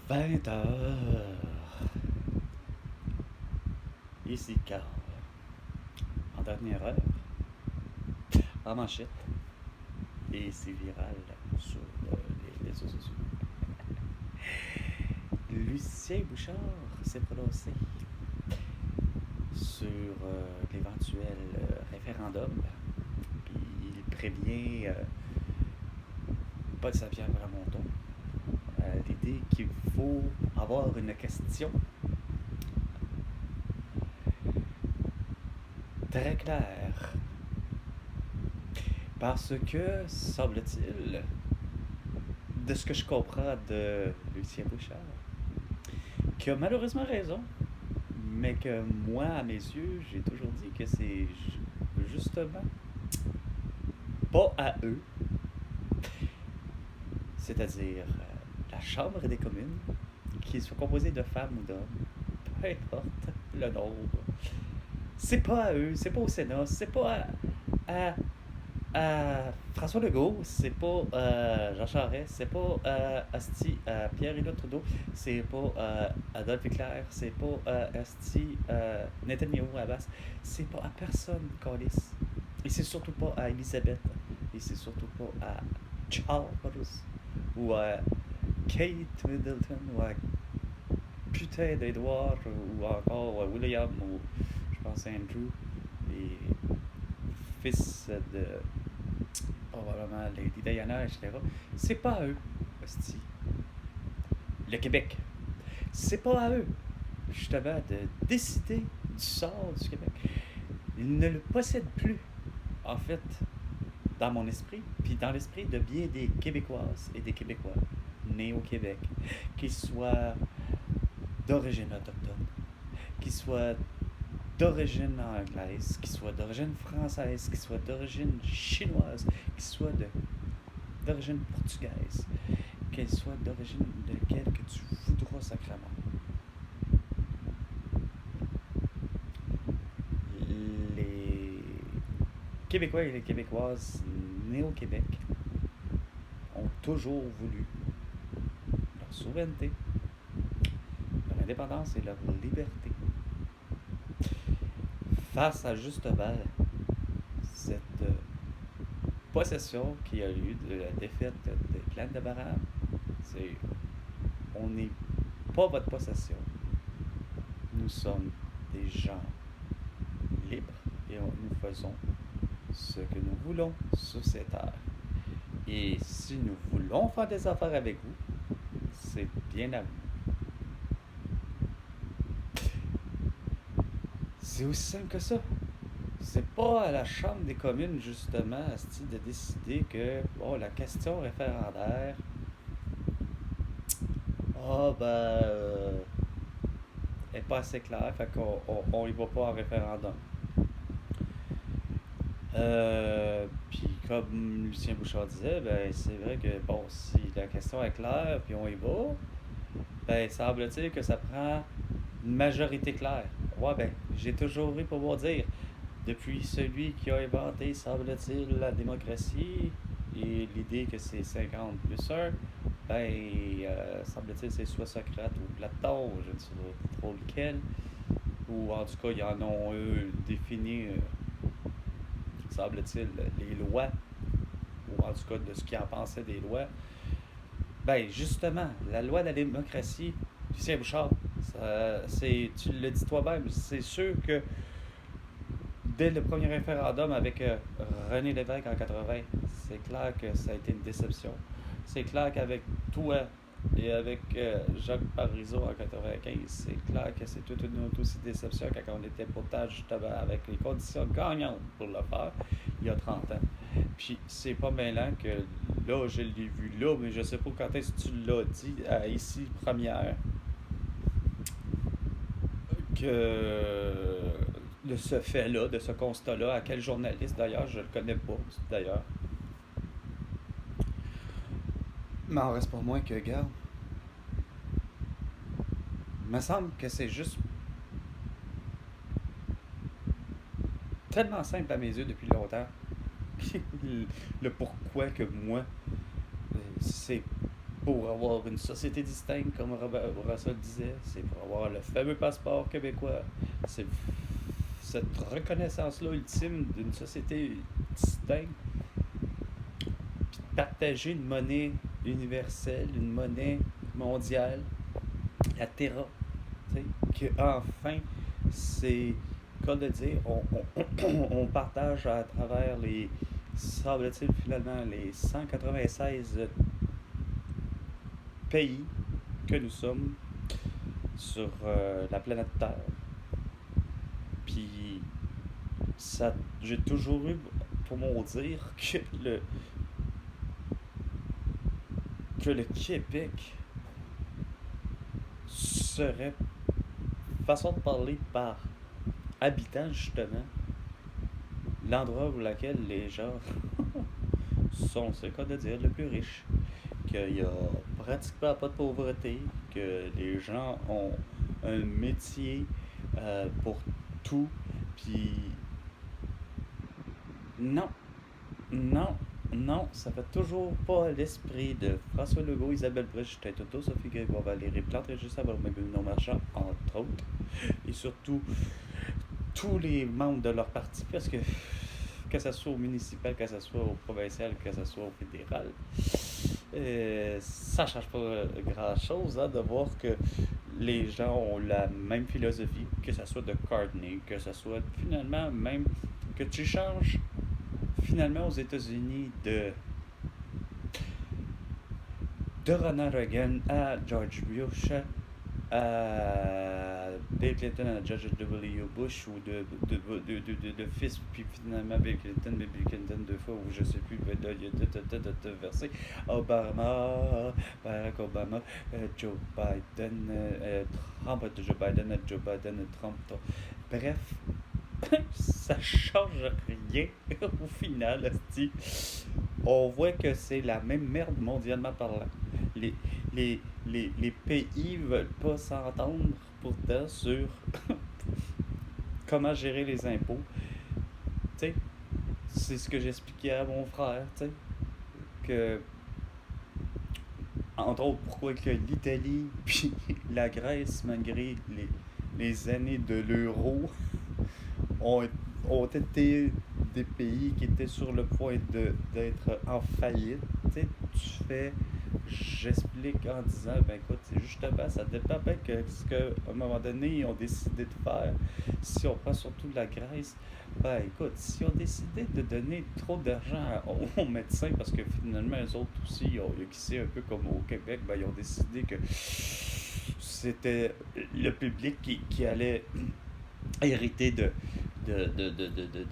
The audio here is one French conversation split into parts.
20 heures. Ici Carl. En dernière heure, en manchette. Et c'est viral sur les réseaux sociaux. Lucien Bouchard s'est prononcé sur l'éventuel référendum. Puis il prévient Paul Saint-Pierre Plamondon l'idée qu'il faut avoir une question très claire. Parce que, semble-t-il, de ce que je comprends de Lucien Bouchard, qui a malheureusement raison, mais que moi, à mes yeux, j'ai toujours dit que c'est justement pas à eux, c'est-à-dire la Chambre des communes, qu'ils soient composés de femmes ou d'hommes, peu importe le nombre, c'est pas à eux, c'est pas au Sénat, c'est pas à François Legault, c'est pas Jean Charest, c'est pas Asti Pierre-Éliott Trudeau, c'est pas Adolphe Hitler, c'est pas Asti Netanyahu Abbas, c'est pas à personne, Callis. Et c'est surtout pas à Elisabeth, et c'est surtout pas à Charles ou à Kate Middleton, ou à putain d'Edward, ou encore William, ou je pense Andrew, et fils de probablement Lady Diana, etc. C'est pas à eux, hostie. Le Québec, c'est pas à eux, justement, de décider du sort du Québec. Ils ne le possèdent plus, en fait, dans mon esprit, puis dans l'esprit de bien des Québécoises et des Québécois nés au Québec, qu'ils soient d'origine autochtone, qu'ils soient d'origine anglaise, qu'ils soient d'origine française, qu'ils soient d'origine chinoise, qu'ils soient d'origine portugaise, qu'elle soit d'origine de laquelle que tu voudras sacrément. Les Québécois et les Québécoises nés au Québec ont toujours voulu leur souveraineté, leur indépendance et leur liberté. Face à justement cette possession qui a eu de la défaite des plaines de Barham, c'est on n'est pas votre possession. Nous sommes des gens libres et nous faisons ce que nous voulons sur cette terre. Et si nous voulons faire des affaires avec vous, c'est bien à vous. C'est aussi simple que ça. C'est pas à la Chambre des communes, justement, de décider que, bon, la question référendaire, est pas assez claire, fait qu'on y va pas en référendum. Puis comme Lucien Bouchard disait, ben c'est vrai que bon, si la question est claire, puis on y va, ben semble-t-il que ça prend une majorité claire. Ouais, ben j'ai toujours eu pour vous dire, depuis celui qui a inventé, semble-t-il, la démocratie et l'idée que c'est 50 plus 1, ben semble-t-il c'est soit Socrate ou Platon, je ne sais pas trop lequel, ou en tout cas ils en ont défini semble-t-il, les lois, ou en tout cas de ce qu'ils en pensaient des lois, ben justement, la loi de la démocratie, Lucien Bouchard, tu le dis toi-même, c'est sûr que dès le premier référendum avec René Lévesque en 80, c'est clair que ça a été une déception. C'est clair qu'avec toi et avec Jacques Parizeau en 95, c'est clair que c'est toute une autre aussi déception quand on était pourtant justement avec les conditions gagnantes pour le faire il y a 30 ans. Puis c'est pas mêlant que là, je l'ai vu là, mais je sais pas quand est-ce que tu l'as dit ici, première, que de ce fait-là, de ce constat-là, à quel journaliste d'ailleurs, je le connais pas d'ailleurs. Mais en reste pour moi que, regarde, il me semble que c'est juste tellement simple à mes yeux depuis longtemps. Le pourquoi que moi, c'est pour avoir une société distincte, comme Robert Bourassa le disait, c'est pour avoir le fameux passeport québécois. C'est cette reconnaissance-là ultime d'une société distincte, puis de partager une monnaie universelle, une monnaie mondiale, la Terra, tu sais, que enfin, c'est, comme de dire, on partage à travers les, semble-t-il finalement, les 196 pays que nous sommes sur la planète Terre. Puis ça, j'ai toujours eu pour mon dire que le Québec serait, façon de parler par habitant justement, l'endroit où laquelle les gens sont, c'est le cas de dire, le plus riche. Qu'il y a pratiquement pas de pauvreté, que les gens ont un métier pour tout, puis non, non, non, ça fait toujours pas l'esprit de François Legault, Isabelle Briche, Justin Toto, Sophie Grégoire, Valérie Plante, Régis Savard, Maguilon Marchand, entre autres, et surtout tous les membres de leur parti, parce que ce soit au municipal, que ce soit au provincial, que ce soit au fédéral, ça change pas grand-chose hein, de voir que les gens ont la même philosophie, que ce soit de Courtney, que ce soit finalement même que tu changes finalement aux États-Unis de Ronald Reagan à George Bush à Bill Clinton à George W. Bush ou de fils, puis finalement Bill Clinton, mais Bill Clinton deux fois, ou je sais plus, ben là, il y a deux versets. Obama, Barack Obama, Joe Biden, Trump, Joe Biden, Trump. Bref, ça change rien au final, hostie. On voit que c'est la même merde mondialement parlant. Les, les pays veulent pas s'entendre pourtant sur comment gérer les impôts. Tu sais, c'est ce que j'expliquais à mon frère, tu sais, que entre autres pourquoi que l'Italie puis la Grèce, malgré les années de l'euro, ont, ont été des pays qui étaient sur le point d'être en faillite. Tu sais, j'explique en disant, ben écoute, c'est justement, ça dépend bien que ce qu'à un moment donné, ils ont décidé de faire. Si on prend surtout la Grèce, ben écoute, si on décidé de donner trop d'argent aux médecins, parce que finalement, eux autres aussi, qui c'est un peu comme au Québec, ben ils ont décidé que c'était le public qui allait hériter de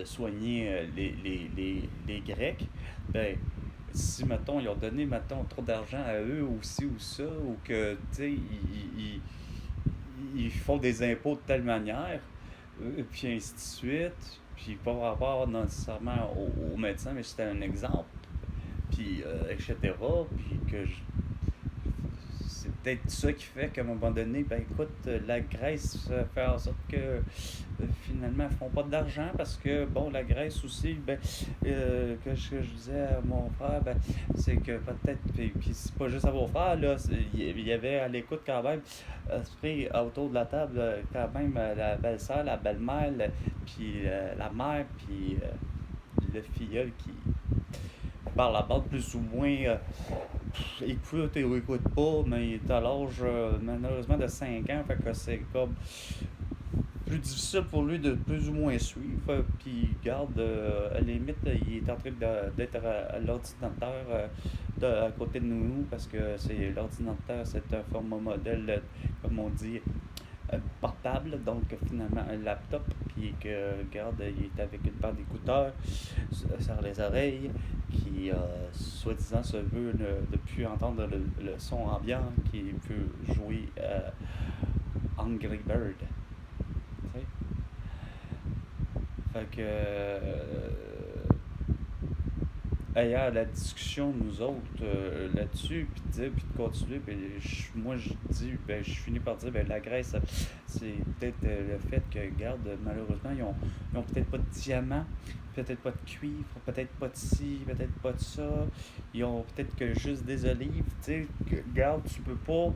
soigner les Grecs, ben, si, mettons, ils ont donné, mettons, trop d'argent à eux aussi ou ça, ou que, tu sais, ils font des impôts de telle manière, puis ainsi de suite, puis pas rapport nécessairement aux médecins, mais c'était un exemple, puis etc., puis que c'est peut-être ça qui fait qu'à un moment donné, ben écoute, la Grèce fait en sorte que finalement, ils font pas d'argent parce que, bon, la Grèce aussi, ben, que je disais à mon frère, ben, c'est que peut-être, puis c'est pas juste à mon frère, là, il y avait à l'écoute quand même, esprit autour de la table, quand même, la belle-sœur, la belle-mère, puis la mère, puis le filleul qui parle la bande plus ou moins écoute ou écoute pas, mais il est à l'âge malheureusement de 5 ans, fait que c'est comme plus difficile pour lui de plus ou moins suivre. Puis, garde, à la limite, il est en train d'être à l'ordinateur à côté de nous parce que c'est l'ordinateur, c'est un format modèle, comme on dit, portable, donc finalement un laptop, puis que, regarde, il est avec une paire d'écouteurs sur les oreilles, qui, soi-disant, se veut ne plus entendre le son ambiant, qui peut jouer Angry Bird. T'sais? Fait que, ayant la discussion, nous autres, là-dessus, puis de continuer, ben, moi je dis, ben, je finis par dire, ben, la Grèce, c'est peut-être le fait que, regarde, malheureusement, ils ont peut-être pas de diamants, peut-être pas de cuivre, peut-être pas de ci, peut-être pas de ça. Ils ont peut-être que juste des olives. Tu sais, regarde, tu peux pas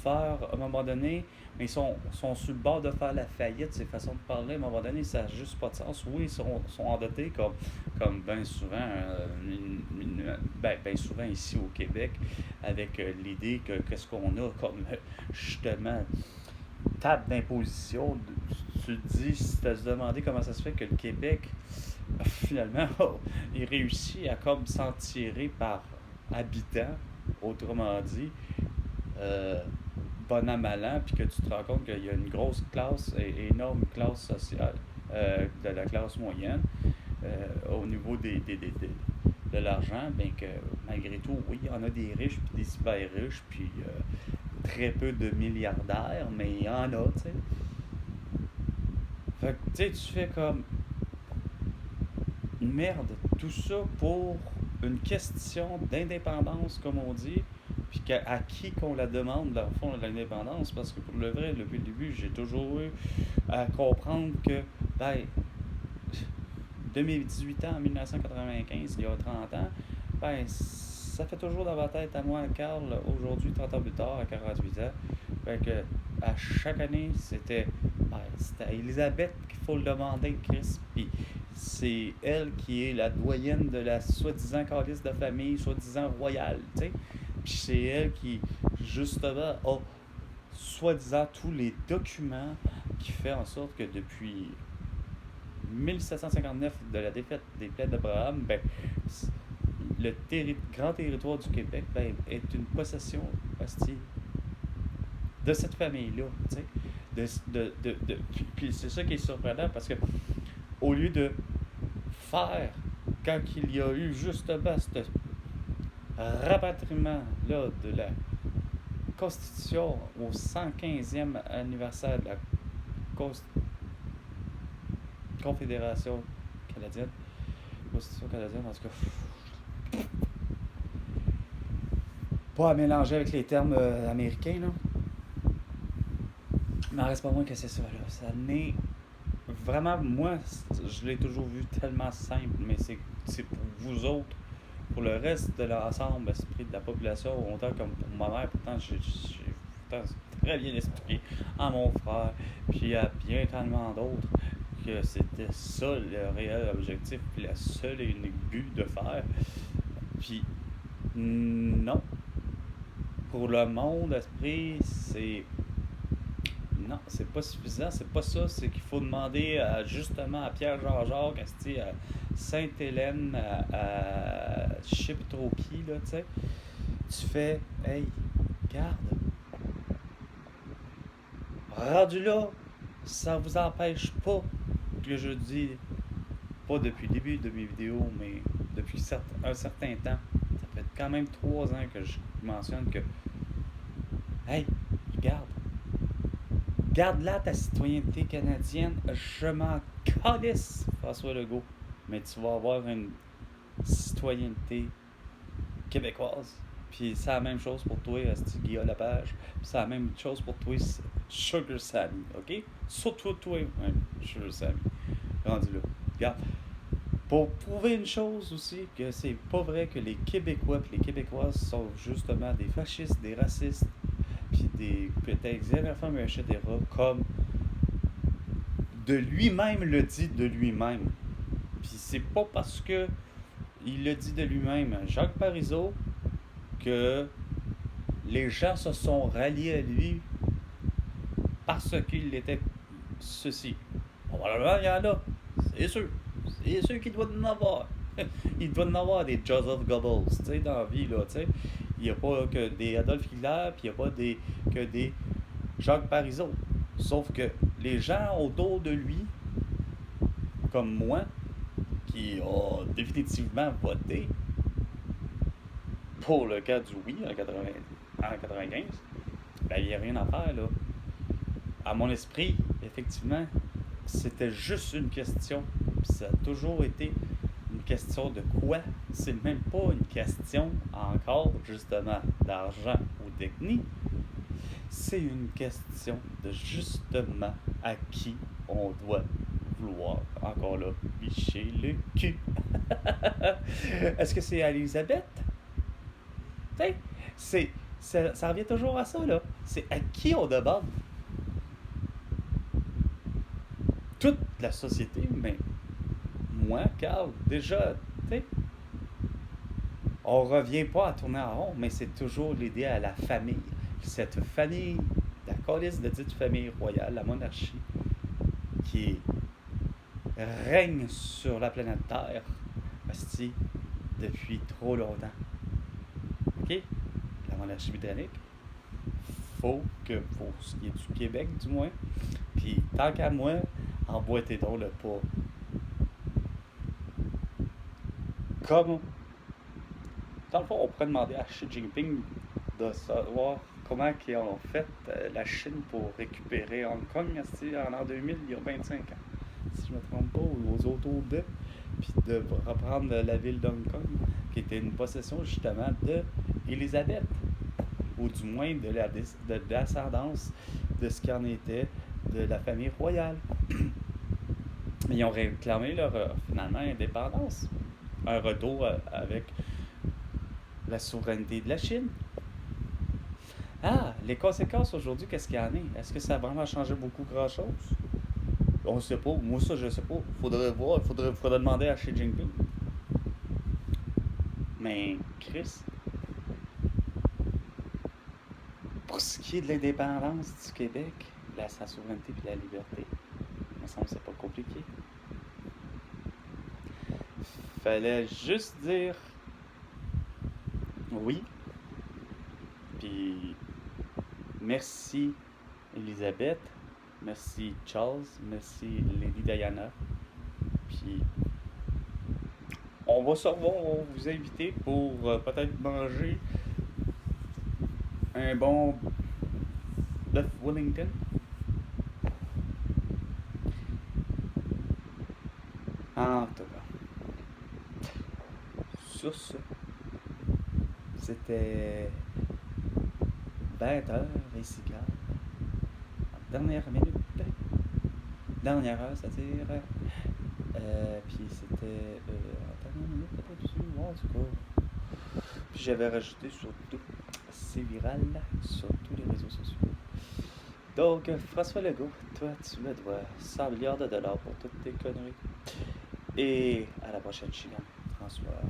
faire, à un moment donné, mais sont sur le bord de faire la faillite, ces façons de parler, à un moment donné, ça n'a juste pas de sens. Oui, sont endettés comme bien souvent, ben souvent ici au Québec, avec l'idée que qu'est-ce qu'on a comme justement table d'imposition. Tu te dis, si tu as demandé comment ça se fait que le Québec, finalement, il réussit à comme s'en tirer par habitant, autrement dit, euh, bon an mal an, puis que tu te rends compte qu'il y a une grosse classe, énorme classe sociale, de la classe moyenne, au niveau de l'argent, bien que malgré tout, oui, il y en a des riches, puis des super riches, puis très peu de milliardaires, mais il y en a, tu sais. Fait que, tu sais, tu fais comme merde, tout ça pour une question d'indépendance, comme on dit, puis à qui qu'on la demande, dans le fond, l'indépendance, parce que pour le vrai, depuis le début, j'ai toujours eu à comprendre que, ben, de mes 18 ans en 1995, il y a 30 ans, ben, ça fait toujours dans ma tête à moi, Carl, aujourd'hui, 30 ans plus tard, à 48 ans, ben, que à chaque année, c'était à Elisabeth qu'il faut le demander, Chris, puis c'est elle qui est la doyenne de la soi-disant calice de famille, soi-disant royale, tu sais, puis c'est elle qui, justement, a soi-disant tous les documents qui fait en sorte que depuis 1759 de la défaite des plaines d'Abraham, ben, le grand territoire du Québec ben, est une possession hostie, de cette famille-là. Puis c'est ça qui est surprenant parce que au lieu de faire, quand il y a eu justement ce rapatriement-là de la Constitution au 115e anniversaire de la Confédération canadienne, Constitution canadienne, en tout cas, pas à mélanger avec les termes américains, là. Mais reste pas moins que c'est ça, là. Ça n'est vraiment, moi, je l'ai toujours vu tellement simple, mais c'est pour vous autres, pour le reste de l'ensemble esprit de la population, autant comme pour ma mère, pourtant j'ai très bien expliqué à mon frère, puis à bien tellement d'autres, que c'était ça le réel objectif, puis la seule et unique but de faire. Puis non, pour le monde esprit, c'est non, c'est pas suffisant, c'est pas ça. C'est qu'il faut demander justement à Pierre Jean-Jacques, à Sainte-Hélène, à je sais plus trop qui, là, tu sais. Tu fais, hey, garde, rendu là, ça vous empêche pas que je dis, pas depuis le début de mes vidéos, mais depuis un certain temps. Ça fait quand même 3 ans que je mentionne que, hey, regarde, garde là ta citoyenneté canadienne, je m'en calisse, François Legault. Mais tu vas avoir une citoyenneté québécoise. Puis c'est la même chose pour toi, Guillaume Lepage. Puis c'est la même chose pour toi, Sugar Sammy, ok? Surtout toi, Sugar Sammy. Rendu là. Regarde. Pour prouver une chose aussi, que c'est pas vrai que les Québécois et les Québécoises sont justement des fascistes, des racistes, puis des peut-être xénophobes, etc., comme de lui-même le dit de lui-même. Puis c'est pas parce que il le dit de lui-même, Jacques Parizeau, que les gens se sont ralliés à lui parce qu'il était ceci. Probablement, il y en a, c'est sûr. C'est sûr qu'il doit en avoir. Il doit en avoir des Joseph Goebbels, tu sais, dans la vie, là, tu sais. Il n'y a pas que des Adolf Hitler, puis il n'y a pas que des Jacques Parizeau. Sauf que les gens autour de lui, comme moi, qui ont définitivement voté pour le cas du oui en 95, ben il n'y a rien à faire, là. À mon esprit, effectivement, c'était juste une question. Puis ça a toujours été une question de quoi? C'est même pas une question encore, justement, d'argent ou d'ethnie. C'est une question de justement à qui on doit vouloir, encore là, bicher le cul. Est-ce que c'est à Elisabeth? Tu sais, ça revient toujours à ça, là. C'est à qui on demande. Toute la société, mais moi, Carl, déjà, tu sais, on revient pas à tourner en rond, mais c'est toujours l'idée à la famille. Cette famille, la calice de dite famille royale, la monarchie, qui règne sur la planète Terre, hostie, depuis trop longtemps. OK? La monarchie britannique, pour ce qui est du Québec du moins, puis tant qu'à moi, emboîtez donc le pas. Comme, dans le fond, on pourrait demander à Xi Jinping de savoir comment ils ont fait la Chine pour récupérer Hong Kong en l'an 2000, il y a 25 ans. Si je ne me trompe pas, aux autour de, puis de reprendre la ville d'Hong Kong, qui était une possession justement de Élisabeth, ou du moins de la descendance de ce qui en était de la famille royale. Mais ils ont réclamé leur finalement indépendance. Un retour avec la souveraineté de la Chine. Ah, les conséquences aujourd'hui, qu'est-ce qu'il y en est? Est-ce que ça a vraiment changé beaucoup grand-chose? On ne sait pas. Moi, ça, je ne sais pas. Faudrait voir. Faudrait demander à Xi Jinping. Mais, Chris, pour ce qui est de l'indépendance du Québec, sa souveraineté et la liberté, il me semble que c'est pas compliqué. Fallait juste dire oui. Puis, merci Elisabeth, merci Charles, merci Lady Diana. Puis, on va vous inviter pour peut-être manger un bon bœuf Wellington. En tout cas, sur ce, c'était 20h ici, Carl. Dernière minute. Dernière heure, c'est-à-dire. Puis c'était. Dernière minute, peut-être dessus. Ouais, en tout cas. Puis j'avais rajouté surtout. C'est viral sur tous les réseaux sociaux. Donc, François Legault, toi, tu me dois 100 milliards de dollars pour toutes tes conneries. Et à la prochaine, Chilien. François.